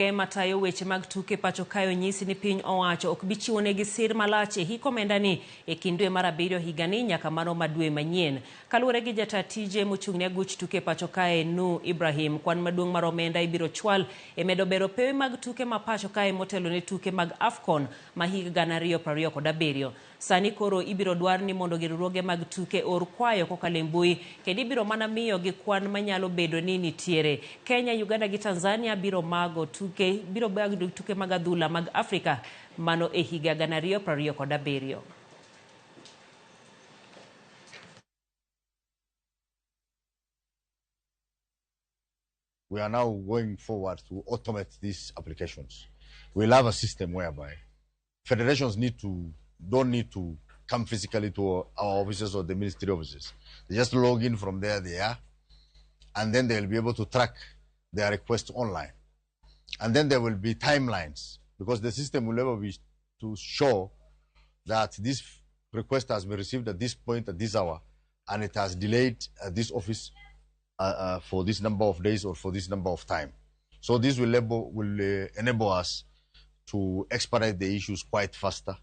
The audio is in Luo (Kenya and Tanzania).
Matayo weche mag tuke pacho kayo nyisi ni piny owacho ok bi chiwonegi sir malach e hiko omendani e kind dwe mar 7 higani nyaka mano ma dwe manyien. Kaluwore gi jata tije mochung'ne aguch tuke pacho kae Nu Ibrahim, kwan maduong' mar omenda ibiro chwal e medo bero pewe mag tuke ma pacho kae motelo ne tuke mag AFCON ma higa 2027. Sani koro ibiro dwar ni mondo riwruoge mag tuke or kwayo kokalo e mbui kendo ibiro mana miyo gi kwan manyalo bedo ni nitiere. Kenya, Uganda gi Tanzania biro mago tuke mag adhula mag Afrika mano e higa 2027. We are now going forward to automate these applications. We'll have a system whereby federations don't need to come physically to our offices or the ministry offices. They just log in from there they are, and then they'll be able to track their requests online. And then there will be timelines, because the system will never be to show that this request has been received at this point, at this hour, and it has delayed at this office for this number of days or for this number of time. So this will enable us to expedite the issues quite faster.